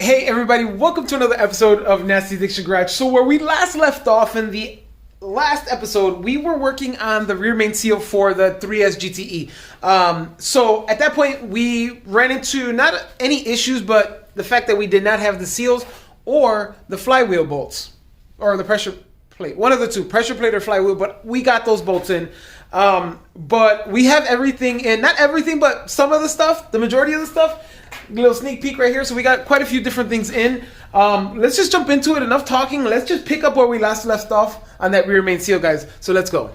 Hey everybody, welcome to another episode of Nasty Addiction Garage. So where we last left off in the last episode, we were working on the rear main seal for the 3S GTE. So at that point, we ran into not any issues, but the fact that we did not have the seals or the flywheel bolts, or the pressure plate. One of the two, pressure plate or flywheel, but we got those bolts in. But we have everything in, not everything, but some of the stuff, the majority of the stuff. Little sneak peek right here. So we got quite a few different things in. Let's just jump into it. Enough talking. Let's just pick up where we last left off on that rear main seal, guys. So let's go.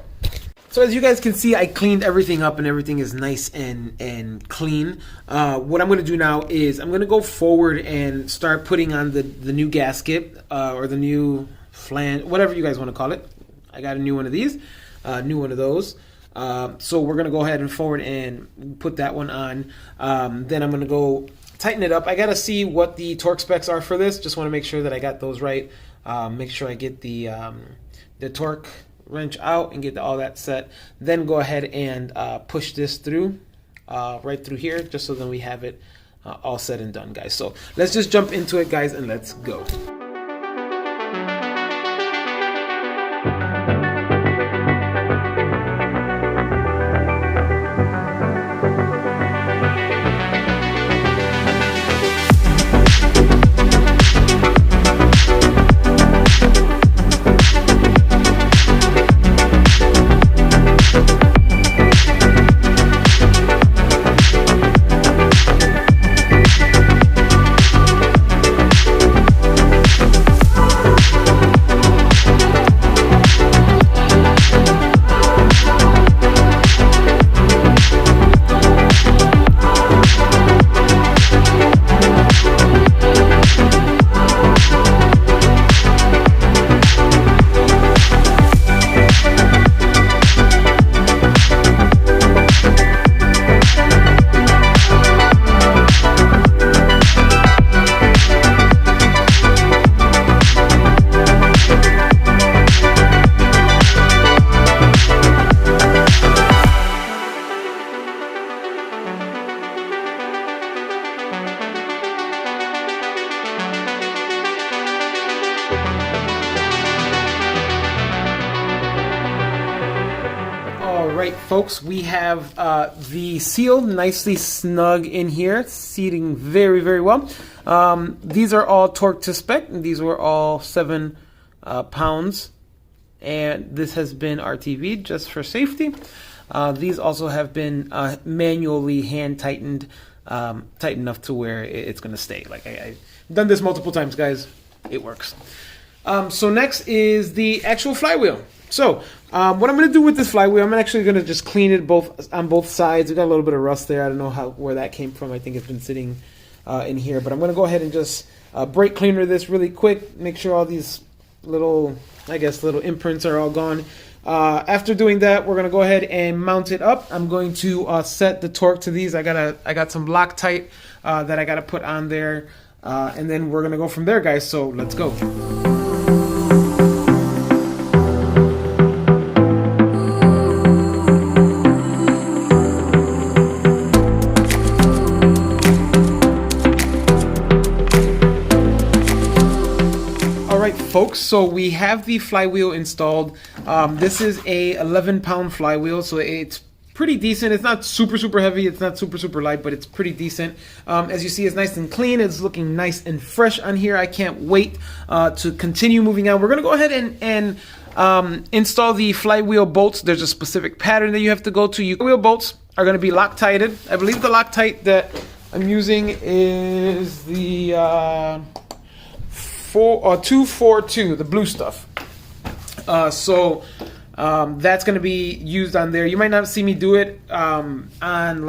So as you guys can see, I cleaned everything up and everything is nice and clean. What I'm going to do now is I'm going to go forward and start putting on the new gasket or the new flange, whatever you guys want to call it. I got a new one of these, new one of those. So we're going to go ahead and forward and put that one on. Then I'm going to go tighten it up. I got to see what the torque specs are for this. Just want to make sure that I got those right. Make sure I get the torque wrench out and get all that set. Then go ahead and push this through, right through here, just so then we have it all said and done, guys. So let's just jump into it, guys, and let's go. Alright folks, we have the seal nicely snug in here, seating very, very well. These are all torque to spec, and these were all 7 pounds, and this has been RTV'd just for safety. These also have been manually hand tightened, tight enough to where it's going to stay. Like I've done this multiple times, guys. It works. So next is the actual flywheel. So what I'm going to do with this flywheel, I'm actually going to just clean it on both sides. We got a little bit of rust there. I don't know where that came from. I think it's been sitting in here. But I'm going to go ahead and just brake cleaner this really quick. Make sure all these little imprints are all gone. After doing that, we're going to go ahead and mount it up. I'm going to set the torque to these. I got some Loctite that I got to put on there. And then we're going to go from there, guys. So let's go. Folks, so we have the flywheel installed. This is a 11-pound flywheel, so it's pretty decent. It's not super heavy, it's not super light, but it's pretty decent. As you see, it's nice and clean. It's looking nice and fresh on here. I can't wait to continue moving on. We're gonna go ahead and install the flywheel bolts. There's a specific pattern that you have to go to. Your wheel bolts are gonna be Loctited. I believe the Loctite that I'm using is the 242, the blue stuff. So that's going to be used on there. You might not see me do it on on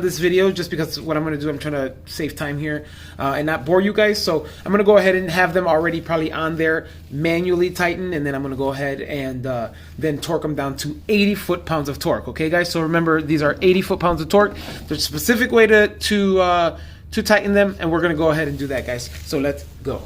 this video, just because what I'm going to do, I'm trying to save time here and not bore you guys. So I'm going to go ahead and have them already probably on there, manually tighten, and then I'm going to go ahead and then torque them down to 80 foot-pounds of torque. Okay, guys? So remember, these are 80 foot-pounds of torque. There's a specific way to tighten them, and we're going to go ahead and do that, guys. So let's go.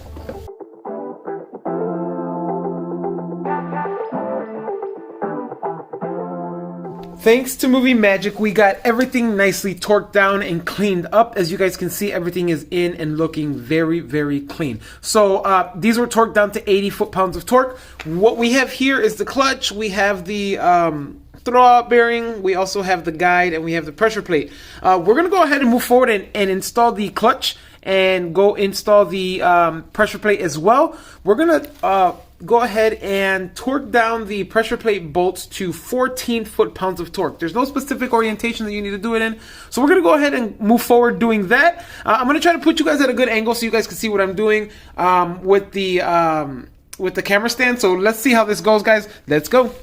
thanks to movie magic, we got everything nicely torqued down and cleaned up. As you guys can see, everything is in and looking very, very clean. So these were torqued down to 80 foot-pounds of torque. What we have here is the clutch. We have the throwout bearing. We also have the guide, and we have the pressure plate. We're going to go ahead and move forward and install the clutch and go install the pressure plate as well. We're going to go ahead and torque down the pressure plate bolts to 14 foot-pounds of torque. There's no specific orientation that you need to do it in, so we're going to go ahead and move forward doing that. I'm going to try to put you guys at a good angle so you guys can see what I'm doing with the camera stand. So let's see how this goes, guys. Let's go.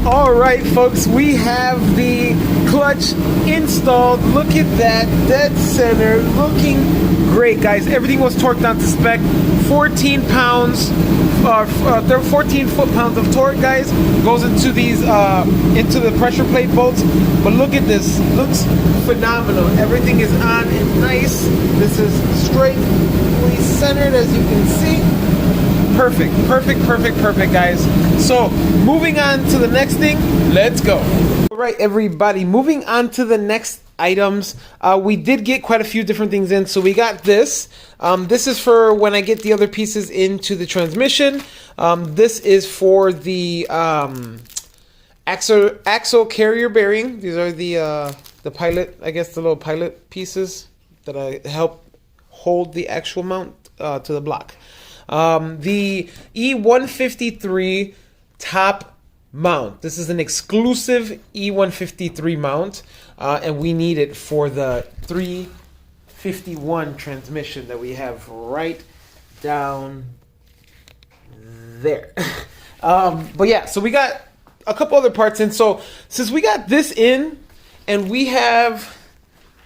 Alright folks, we have the clutch installed. Look at that, dead center, looking great, guys. Everything was torqued down to spec. 14 pounds, 14 foot-pounds of torque, guys, goes into these into the pressure plate bolts. But look at this, looks phenomenal. Everything is on and nice. This is straightly centered, as you can see. Perfect, perfect, perfect, perfect, guys. So moving on to the next thing, let's go. All right, everybody, moving on to the next items. We did get quite a few different things in. So we got this. This is for when I get the other pieces into the transmission. This is for the axle carrier bearing. These are the pilot, I guess, the little pilot pieces that I help hold the actual mount to the block. The E153 top mount. This is an exclusive E153 mount, and we need it for the 351 transmission that we have right down there. But yeah, so we got a couple other parts in. So since we got this in and we have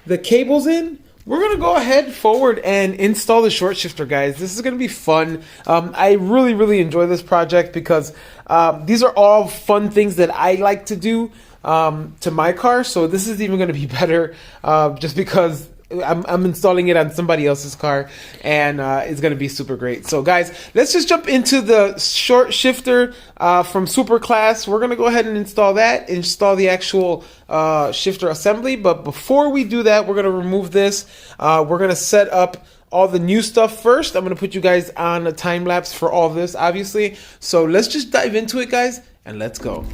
the cables in, we're going to go ahead forward and install the short shifter, guys. This is going to be fun. I really, really enjoy this project because these are all fun things that I like to do to my car. So this is even going to be better just because I'm installing it on somebody else's car, and it's going to be super great. So guys, let's just jump into the short shifter from Super Class. We're going to go ahead and install that, install the actual shifter assembly. But before we do that, we're going to remove this. We're going to set up all the new stuff first. I'm going to put you guys on a time lapse for all this, obviously. So let's just dive into it, guys, and let's go.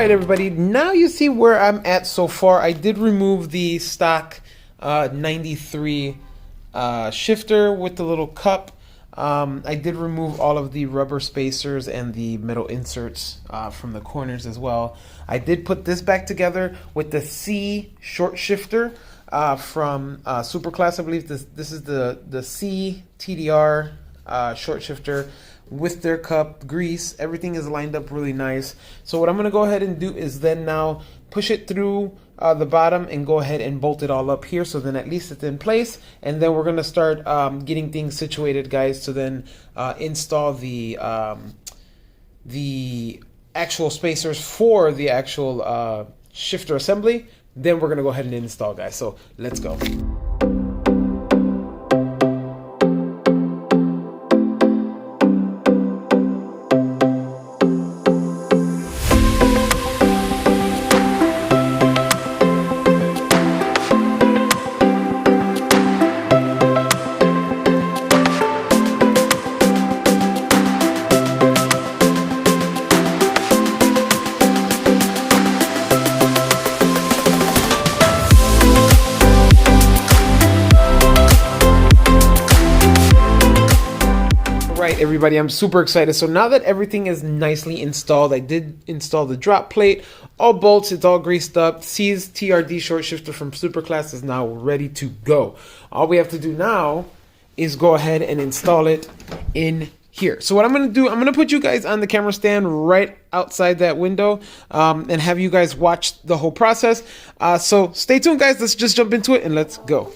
Alright everybody, now you see where I'm at so far. I did remove the stock 93 shifter with the little cup. I did remove all of the rubber spacers and the metal inserts from the corners as well. I did put this back together with the C short shifter from Superclass. I believe this is the C TDR short shifter with their cup, grease. Everything is lined up really nice. So what I'm going to go ahead and do is then now push it through the bottom and go ahead and bolt it all up here, so then at least it's in place. And then we're going to start getting things situated, guys, to then install the actual spacers for the actual shifter assembly. Then we're going to go ahead and install, guys. So let's go. Everybody, I'm super excited. So now that everything is nicely installed, I did install the drop plate, all bolts, it's all greased up. C's TRD short shifter from Superclass is now ready to go. All we have to do now is go ahead and install it in here. So what I'm going to do, I'm going to put you guys on the camera stand right outside that window and have you guys watch the whole process. So stay tuned, guys. Let's just jump into it and let's go.